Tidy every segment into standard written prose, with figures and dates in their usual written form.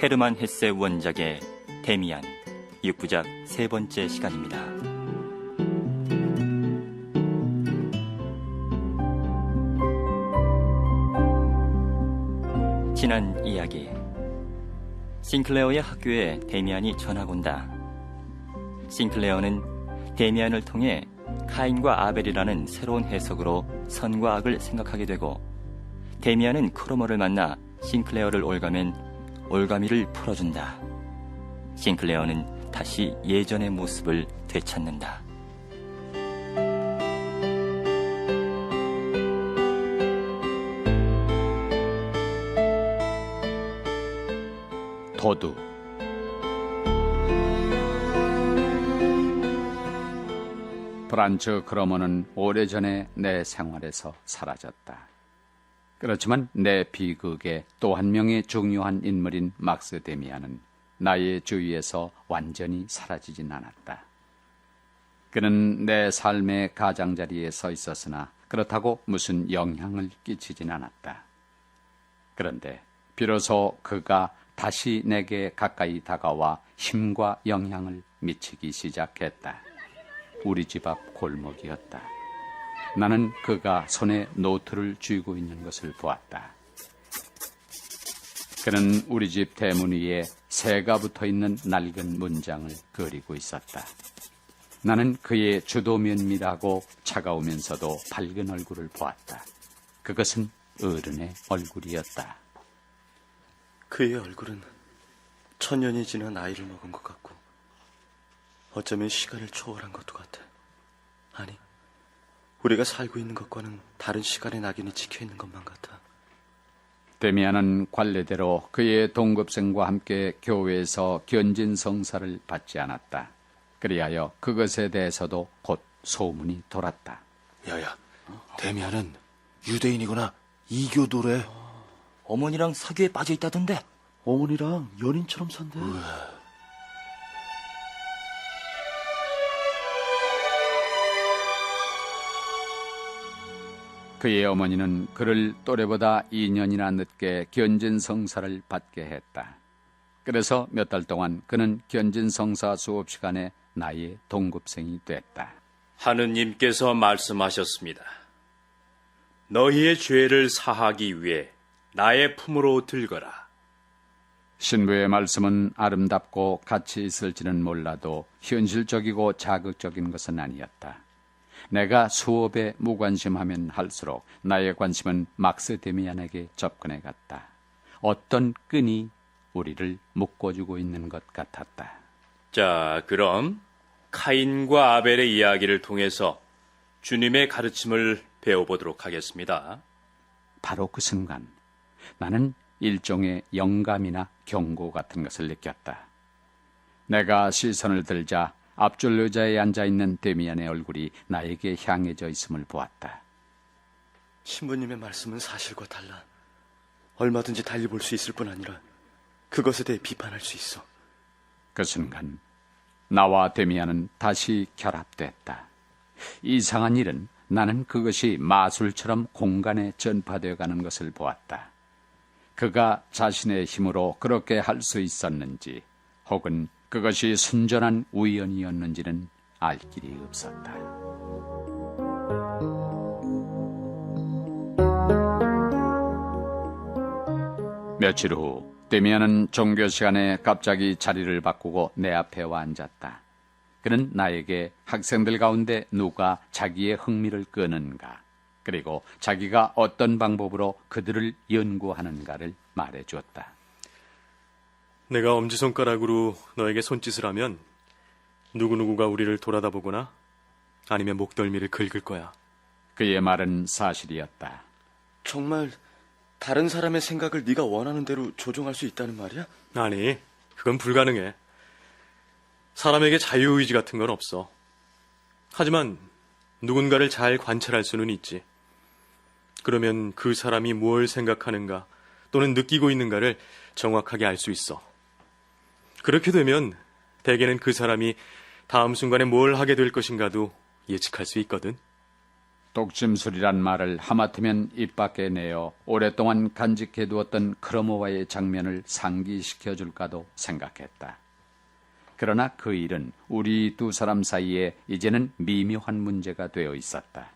헤르만 헤세 원작의 데미안 6부작 세 번째 시간입니다. 지난 이야기, 싱클레어의 학교에 데미안이 전학 온다. 싱클레어는 데미안을 통해 카인과 아벨이라는 새로운 해석으로 선과 악을 생각하게 되고, 데미안은 크로머를 만나 싱클레어를 올가면 올가미를 풀어준다. 싱클레어는 다시 예전의 모습을 되찾는다. 도둑. 프란츠 크로머는 오래전에 내 생활에서 사라졌다. 그렇지만 내 비극의 또 한 명의 중요한 인물인 막스 데미안은 나의 주위에서 완전히 사라지진 않았다. 그는 내 삶의 가장자리에 서 있었으나 그렇다고 무슨 영향을 끼치진 않았다. 그런데 비로소 그가 다시 내게 가까이 다가와 힘과 영향을 미치기 시작했다. 우리 집 앞 골목이었다. 나는 그가 손에 노트를 쥐고 있는 것을 보았다. 그는 우리 집 대문 위에 새가 붙어있는 낡은 문장을 그리고 있었다. 나는 그의 주도면밀하고 차가우면서도 밝은 얼굴을 보았다. 그것은 어른의 얼굴이었다. 그의 얼굴은 천년이 지난 아이를 먹은 것 같고, 어쩌면 시간을 초월한 것도 같아. 아니, 우리가 살고 있는 것과는 다른 시간의 낙인이 찍혀있는 것만 같아. 데미안은 관례대로 그의 동급생과 함께 교회에서 견진 성사를 받지 않았다. 그리하여 그것에 대해서도 곧 소문이 돌았다. 야야, 데미안은 유대인이거나 이교도래. 어머니랑 사귀에 빠져 있다던데. 어머니랑 연인처럼 산대. 그의 어머니는 그를 또래보다 2년이나 늦게 견진 성사를 받게 했다. 그래서 몇 달 동안 그는 견진 성사 수업 시간에 나의 동급생이 됐다. 하느님께서 말씀하셨습니다. 너희의 죄를 사하기 위해 나의 품으로 들거라. 신부의 말씀은 아름답고 가치 있을지는 몰라도 현실적이고 자극적인 것은 아니었다. 내가 수업에 무관심하면 할수록 나의 관심은 막스 데미안에게 접근해 갔다. 어떤 끈이 우리를 묶어주고 있는 것 같았다. 자, 그럼 카인과 아벨의 이야기를 통해서 주님의 가르침을 배워보도록 하겠습니다. 바로 그 순간 나는 일종의 영감이나 경고 같은 것을 느꼈다. 내가 시선을 들자 앞줄 의자에 앉아있는 데미안의 얼굴이 나에게 향해져 있음을 보았다. 신부님의 말씀은 사실과 달라. 얼마든지 달리 볼 수 있을 뿐 아니라 그것에 대해 비판할 수 있어. 그 순간 나와 데미안은 다시 결합됐다. 이상한 일은 나는 그것이 마술처럼 공간에 전파되어 가는 것을 보았다. 그가 자신의 힘으로 그렇게 할 수 있었는지, 혹은 그것이 순전한 우연이었는지는 알 길이 없었다. 며칠 후 데미안은 종교 시간에 갑자기 자리를 바꾸고 내 앞에 와 앉았다. 그는 나에게 학생들 가운데 누가 자기의 흥미를 끄는가, 그리고 자기가 어떤 방법으로 그들을 연구하는가를 말해주었다. 내가 엄지손가락으로 너에게 손짓을 하면 누구누구가 우리를 돌아다보거나 아니면 목덜미를 긁을 거야. 그의 말은 사실이었다. 정말 다른 사람의 생각을 네가 원하는 대로 조종할 수 있다는 말이야? 아니, 그건 불가능해. 사람에게 자유의지 같은 건 없어. 하지만 누군가를 잘 관찰할 수는 있지. 그러면 그 사람이 뭘 생각하는가 또는 느끼고 있는가를 정확하게 알 수 있어. 그렇게 되면 대개는 그 사람이 다음 순간에 뭘 하게 될 것인가도 예측할 수 있거든. 독심술이란 말을 하마터면 입 밖에 내어 오랫동안 간직해두었던 크로모와의 장면을 상기시켜줄까도 생각했다. 그러나 그 일은 우리 두 사람 사이에 이제는 미묘한 문제가 되어 있었다.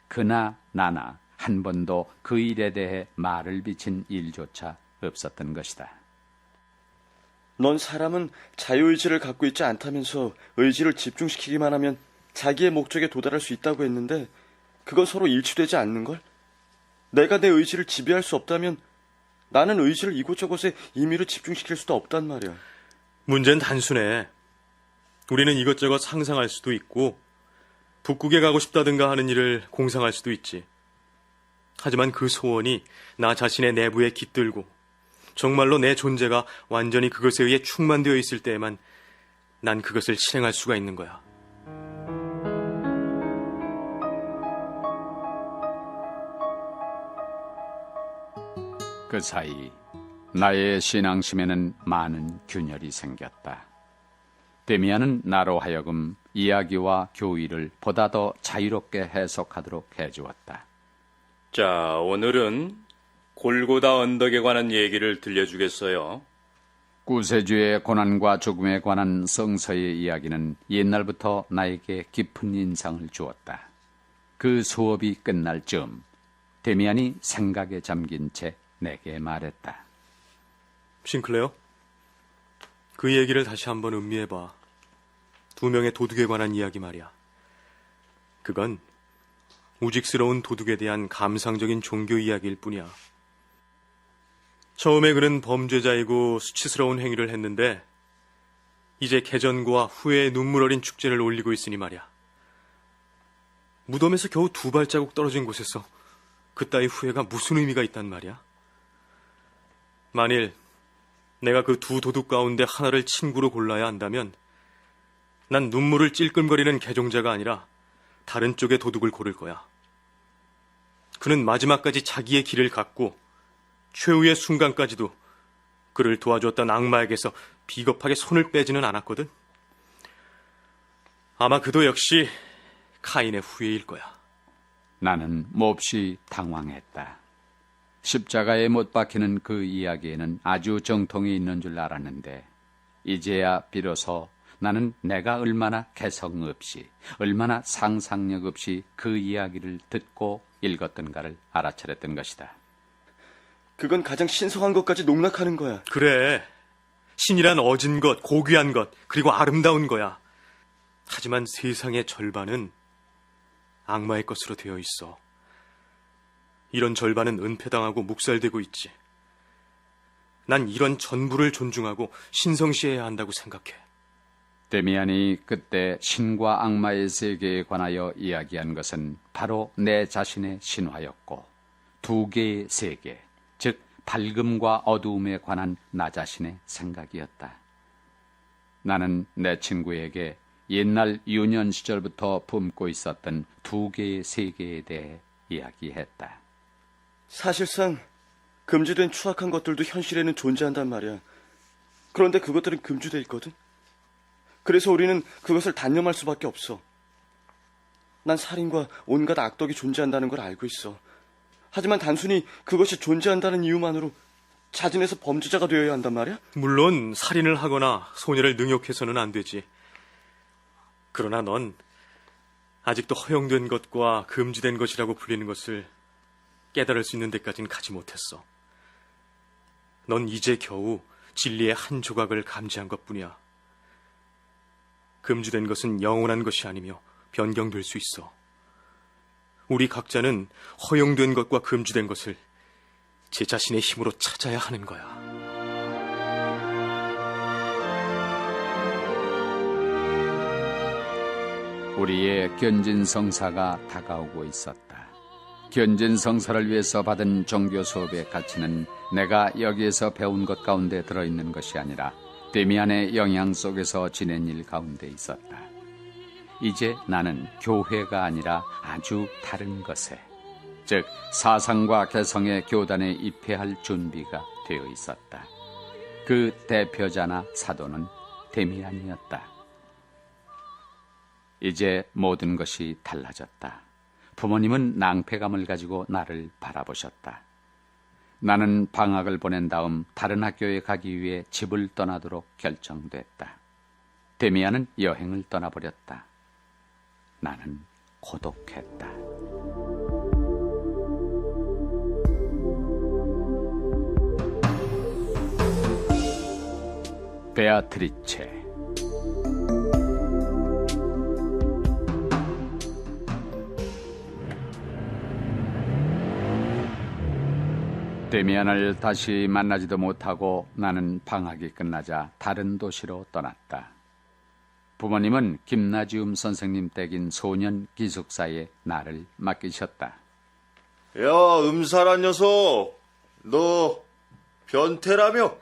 그나 나나 한 번도 그 일에 대해 말을 비친 일조차 없었던 것이다. 넌 사람은 자유의지를 갖고 있지 않다면서 의지를 집중시키기만 하면 자기의 목적에 도달할 수 있다고 했는데 그건 서로 일치되지 않는걸? 내가 내 의지를 지배할 수 없다면 나는 의지를 이곳저곳에 임의로 집중시킬 수도 없단 말이야. 문제는 단순해. 우리는 이것저것 상상할 수도 있고 북극에 가고 싶다든가 하는 일을 공상할 수도 있지. 하지만 그 소원이 나 자신의 내부에 깃들고 정말로 내 존재가 완전히 그것에 의해 충만되어 있을 때에만 난 그것을 실행할 수가 있는 거야. 그 사이 나의 신앙심에는 많은 균열이 생겼다. 데미안은 나로 하여금 이야기와 교의를 보다 더 자유롭게 해석하도록 해주었다. 자, 오늘은 골고다 언덕에 관한 얘기를 들려주겠어요. 구세주의 고난과 죽음에 관한 성서의 이야기는 옛날부터 나에게 깊은 인상을 주었다. 그 수업이 끝날 즈음 데미안이 생각에 잠긴 채 내게 말했다. 싱클레어, 그 얘기를 다시 한번 음미해봐. 두 명의 도둑에 관한 이야기 말이야. 그건 우직스러운 도둑에 대한 감상적인 종교 이야기일 뿐이야. 처음에 그는 범죄자이고 수치스러운 행위를 했는데 이제 개전과 후회의 눈물 어린 축제를 올리고 있으니 말이야. 무덤에서 겨우 2발자국 떨어진 곳에서 그따위 후회가 무슨 의미가 있단 말이야? 만일 내가 그 두 도둑 가운데 하나를 친구로 골라야 한다면 난 눈물을 찔끔거리는 개종자가 아니라 다른 쪽의 도둑을 고를 거야. 그는 마지막까지 자기의 길을 갔고 최후의 순간까지도 그를 도와줬던 악마에게서 비겁하게 손을 빼지는 않았거든. 아마 그도 역시 카인의 후예일 거야. 나는 몹시 당황했다. 십자가에 못 박히는 그 이야기에는 아주 정통이 있는 줄 알았는데 이제야 비로소 나는 내가 얼마나 개성 없이, 얼마나 상상력 없이 그 이야기를 듣고 읽었던가를 알아차렸던 것이다. 그건 가장 신성한 것까지 농락하는 거야. 그래. 신이란 어진 것, 고귀한 것, 그리고 아름다운 거야. 하지만 세상의 절반은 악마의 것으로 되어 있어. 이런 절반은 은폐당하고 묵살되고 있지. 난 이런 전부를 존중하고 신성시해야 한다고 생각해. 데미안이 그때 신과 악마의 세계에 관하여 이야기한 것은 바로 내 자신의 신화였고 2개의 세계, 즉 밝음과 어두움에 관한 나 자신의 생각이었다. 나는 내 친구에게 옛날 유년 시절부터 품고 있었던 2개의 세계에 대해 이야기했다. 사실상 금지된 추악한 것들도 현실에는 존재한단 말이야. 그런데 그것들은 금지돼 있거든. 그래서 우리는 그것을 단념할 수밖에 없어. 난 살인과 온갖 악덕이 존재한다는 걸 알고 있어. 하지만 단순히 그것이 존재한다는 이유만으로 자진해서 범죄자가 되어야 한단 말이야? 물론 살인을 하거나 소녀를 능욕해서는 안 되지. 그러나 넌 아직도 허용된 것과 금지된 것이라고 불리는 것을 깨달을 수 있는 데까지는 가지 못했어. 넌 이제 겨우 진리의 한 조각을 감지한 것뿐이야. 금지된 것은 영원한 것이 아니며 변경될 수 있어. 우리 각자는 허용된 것과 금지된 것을 제 자신의 힘으로 찾아야 하는 거야. 우리의 견진성사가 다가오고 있었다. 견진성사를 위해서 받은 종교 수업의 가치는 내가 여기에서 배운 것 가운데 들어있는 것이 아니라 데미안의 영향 속에서 지낸 일 가운데 있었다. 이제 나는 교회가 아니라 아주 다른 것에, 즉 사상과 개성의 교단에 입회할 준비가 되어 있었다. 그 대표자나 사도는 데미안이었다. 이제 모든 것이 달라졌다. 부모님은 낭패감을 가지고 나를 바라보셨다. 나는 방학을 보낸 다음 다른 학교에 가기 위해 집을 떠나도록 결정됐다. 데미안은 여행을 떠나버렸다. 나는 고독했다. 베아트리체. 데미안을 다시 만나지도 못하고 나는 방학이 끝나자 다른 도시로 떠났다. 부모님은 김나지움 선생님 댁인 소년 기숙사에 나를 맡기셨다. 야, 음살한 녀석. 너 변태라며?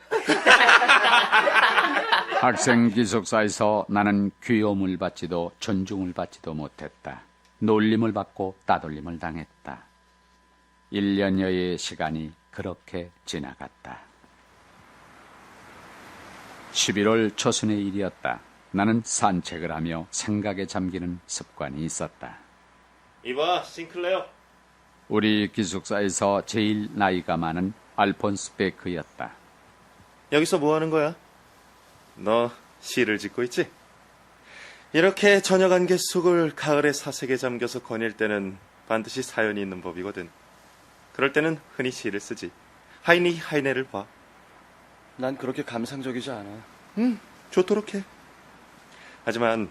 학생 기숙사에서 나는 귀여움을 받지도 존중을 받지도 못했다. 놀림을 받고 따돌림을 당했다. 1년여의 시간이 그렇게 지나갔다. 11월 초순의 일이었다. 나는 산책을 하며 생각에 잠기는 습관이 있었다. 이봐, 싱클레어. 우리 기숙사에서 제일 나이가 많은 알폰스 베크였다. 여기서 뭐 하는 거야? 너 시를 짓고 있지? 이렇게 저녁 안개 속을 가을의 사색에 잠겨서 거닐 때는 반드시 사연이 있는 법이거든. 그럴 때는 흔히 시를 쓰지. 하이니 하이네를 봐. 난 그렇게 감상적이지 않아. 좋도록 해. 하지만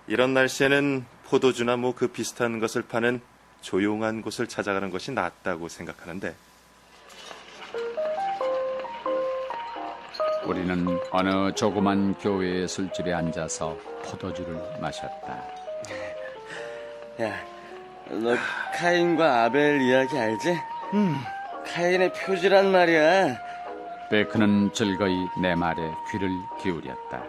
이런 날씨에는 포도주나 뭐 그 비슷한 것을 파는 조용한 곳을 찾아가는 것이 낫다고 생각하는데. 우리는 어느 조그만 교회의 술집에 앉아서 포도주를 마셨다. 야, 너 카인과 아벨 이야기 알지? 카인의 표지란 말이야. 베크는 즐거이 내 말에 귀를 기울였다.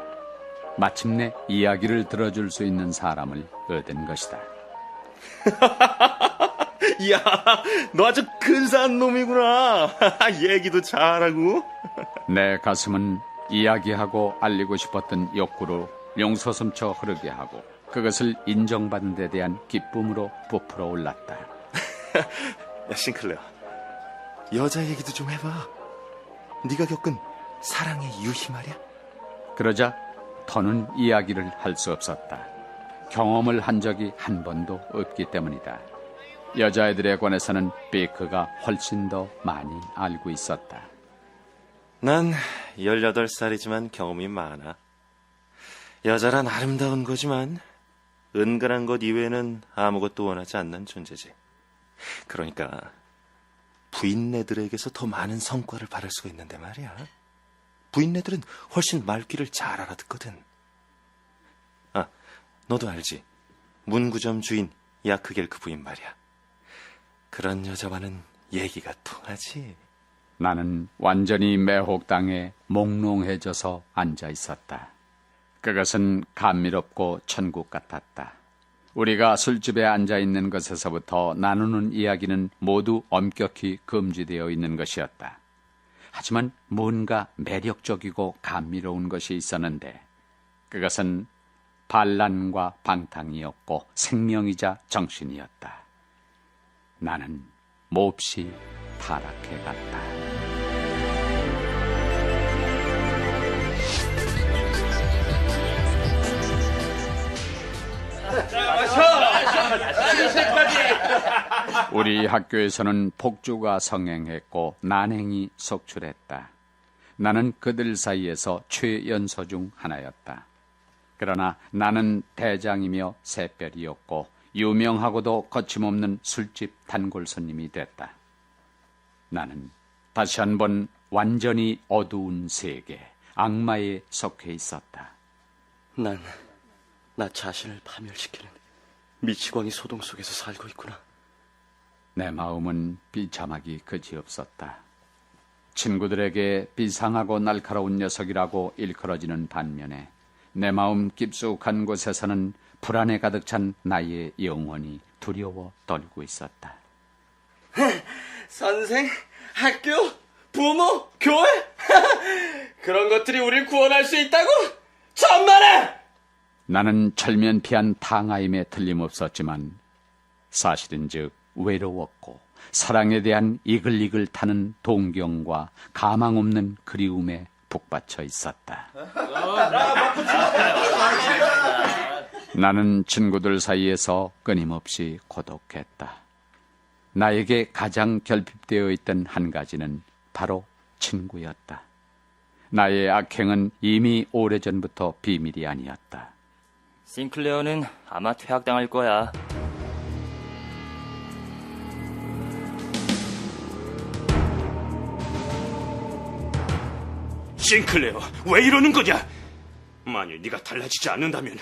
마침내 이야기를 들어줄 수 있는 사람을 얻은 것이다. 이야, 너 아주 근사한 놈이구나. 얘기도 잘하고. 내 가슴은 이야기하고 알리고 싶었던 욕구로 용솟음쳐 흐르게 하고 그것을 인정받는 데 대한 기쁨으로 부풀어 올랐다. 야, 싱클레어, 여자 얘기도 좀 해봐. 네가 겪은 사랑의 유희 말이야. 그러자 더는 이야기를 할 수 없었다. 경험을 한 적이 한 번도 없기 때문이다. 여자애들에 관해서는 베이크가 훨씬 더 많이 알고 있었다. 난 18살이지만 경험이 많아. 여자란 아름다운 거지만 은근한 것 이외에는 아무것도 원하지 않는 존재지. 그러니까 부인네들에게서 더 많은 성과를 바랄 수가 있는데 말이야. 부인네들은 훨씬 말귀를 잘 알아듣거든. 아, 너도 알지? 문구점 주인 야크겔크 부인 말이야. 그런 여자와는 얘기가 통하지. 나는 완전히 매혹당해 몽롱해져서 앉아 있었다. 그것은 감미롭고 천국 같았다. 우리가 술집에 앉아 있는 것에서부터 나누는 이야기는 모두 엄격히 금지되어 있는 것이었다. 하지만 뭔가 매력적이고 감미로운 것이 있었는데 그것은 반란과 방탕이었고 생명이자 정신이었다. 나는 몹시 타락해갔다. 우리 학교에서는 폭주가 성행했고 난행이 속출했다. 나는 그들 사이에서 최연소 중 하나였다. 그러나 나는 대장이며 새별이었고 유명하고도 거침없는 술집 단골 손님이 됐다. 나는 다시 한번 완전히 어두운 세계, 악마에 속해 있었다. 난 나 자신을 파멸시키는 미치광이 소동 속에서 살고 있구나. 내 마음은 비참하기 그지없었다. 친구들에게 비상하고 날카로운 녀석이라고 일컬어지는 반면에 내 마음 깊숙한 곳에서는 불안에 가득 찬 나의 영혼이 두려워 떨고 있었다. 선생, 학교, 부모, 교회? 그런 것들이 우릴 구원할 수 있다고? 천만에! 나는 철면피한 탕하임에 틀림없었지만 사실은즉 외로웠고 사랑에 대한 이글이글 타는 동경과 가망 없는 그리움에 북받쳐 있었다. 나는 친구들 사이에서 끊임없이 고독했다. 나에게 가장 결핍되어 있던 한 가지는 바로 친구였다. 나의 악행은 이미 오래전부터 비밀이 아니었다. 싱클레어는 아마 퇴학당할 거야. 싱클레어, 왜 이러는 거냐? 만일 네가 달라지지 않는다면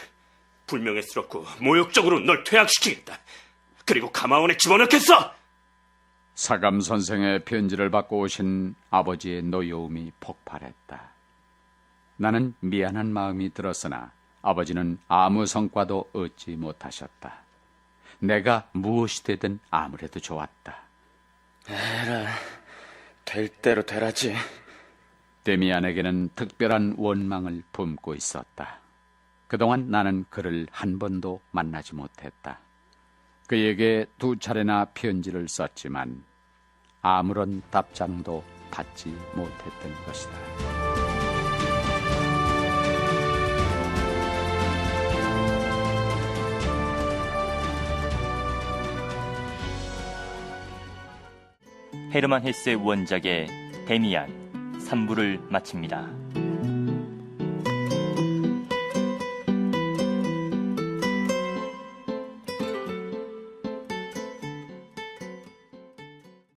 불명예스럽고 모욕적으로 널 퇴학시키겠다. 그리고 가마원에 집어넣겠어! 사감 선생의 편지를 받고 오신 아버지의 노여움이 폭발했다. 나는 미안한 마음이 들었으나 아버지는 아무 성과도 얻지 못하셨다. 내가 무엇이 되든 아무래도 좋았다. 에라, 될 대로 되라지. 데미안에게는 특별한 원망을 품고 있었다. 그동안 나는 그를 한 번도 만나지 못했다. 그에게 2차례나 편지를 썼지만 아무런 답장도 받지 못했던 것이다. 헤르만 헤세 원작의 데미안 3부를 마칩니다.